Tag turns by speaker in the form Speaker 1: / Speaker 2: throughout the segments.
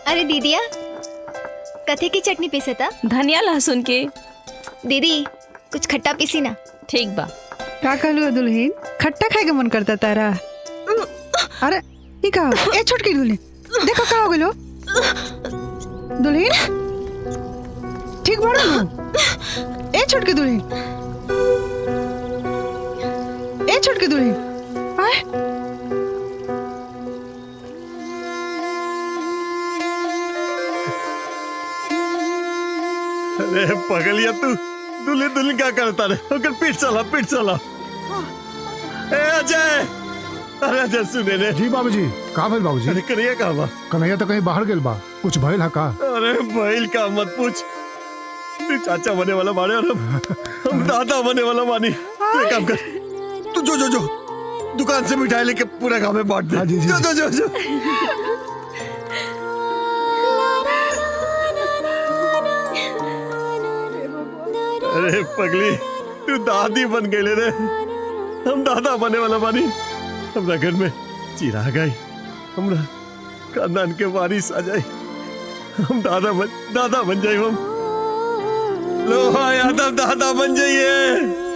Speaker 1: अरे दीदिया कथे की चटनी पीसे था?
Speaker 2: धनिया लहसुन के।
Speaker 1: दीदी कुछ खट्टा पीसी ना।
Speaker 2: ठीक बा।
Speaker 3: का कहलू दुल्हन, खट्टा खाए के मन करता तारा? अरे ये का ए छोटकी दुल्हन, देखो का हो गेलो दुल्हन, ठीक बाड़ू नु? ए छोटकी दुल्हन, ए छोटकी दुल्हन, आए
Speaker 4: अरे पगलिया तू दुल्हन दुल्हन क्या करता रे? ओकर पीठ चला। ए अजय, अरे अजय सुने रे।
Speaker 5: जी बाबूजी। का भइल बाबूजी?
Speaker 4: अरे कन्हैया कहाँ बा?
Speaker 5: कन्हैया तो कहीं बाहर गेल बा। कुछ भइल है का?
Speaker 4: अरे भइल का मत पूछ। तू चाचा बने वाला बाड़े और हम दादा बने वाला बानी। तू एक काम कर, तू जो दुकान से मिठाई लेके पूरा गांव में बांट दे।
Speaker 5: हाँ जी, जी,
Speaker 4: जो। अरे पगली तू दादी बन गई रे, हम दादा बने वाला बानी। हमरा घर में चिराग आई, हमरा खानदान के वारिस आ जाए, हम दादा बन जाए। हम लोहा यादव दादा बन जाइए।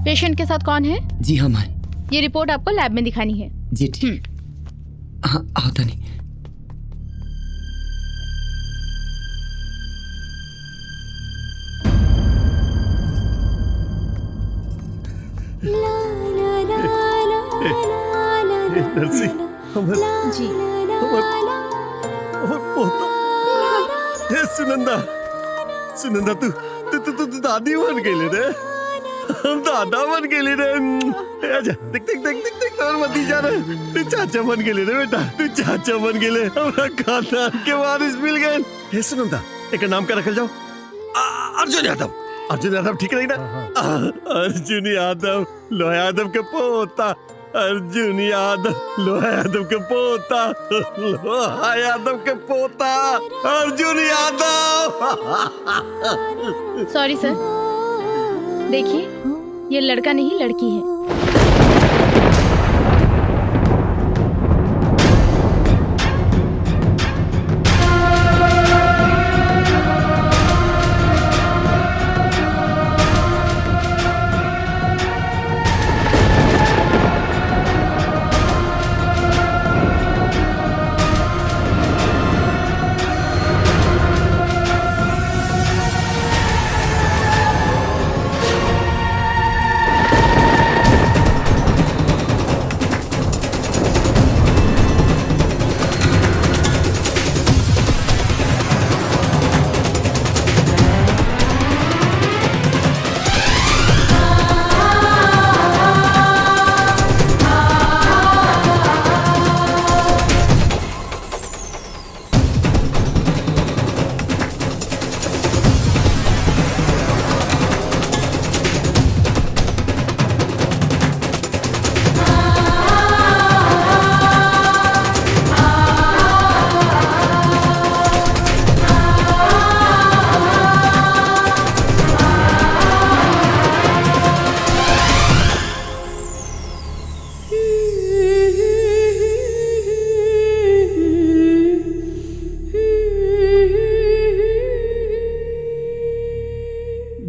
Speaker 6: पेशेंट के साथ कौन है?
Speaker 7: जी हम हैं।
Speaker 6: ये रिपोर्ट आपको लैब में दिखानी है।
Speaker 7: जी ठीक। हाँ होता नहीं।
Speaker 4: नरसी,
Speaker 6: जी
Speaker 4: सुनंदा तू दादी बन गई रे, हम दादा बन गए रे। आजा देख और मत जा रे। तू चाचा बन गए रे बेटा, तू चाचा बन गए। हमरा खानदान के वारिस मिल गए। हे सुनंदा, एक नाम का रखल जाओ, अर्जुन यादव। अर्जुन यादव ठीक रही ना? अर्जुन यादव लोहा यादव के पोता, अर्जुन यादव लोहा यादव के पोता, लोहा यादव के पोता, अर्जुन यादव।
Speaker 6: सॉरी सर, देखिए ये लड़का नहीं लड़की है।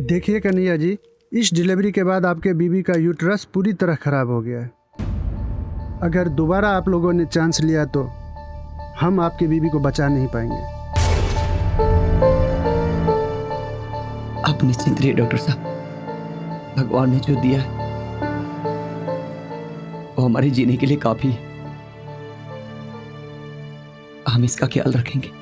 Speaker 2: देखिए कन्हैया जी, इस डिलीवरी के बाद आपके बीबी का यूट्रस पूरी तरह खराब हो गया है। अगर दोबारा आप लोगों ने चांस लिया तो हम आपकी बीबी को बचा नहीं पाएंगे।
Speaker 7: आप निश्चिंत रहिए डॉक्टर साहब, भगवान ने जो दिया है वो हमारे जीने के लिए काफी है। हम इसका ख्याल रखेंगे।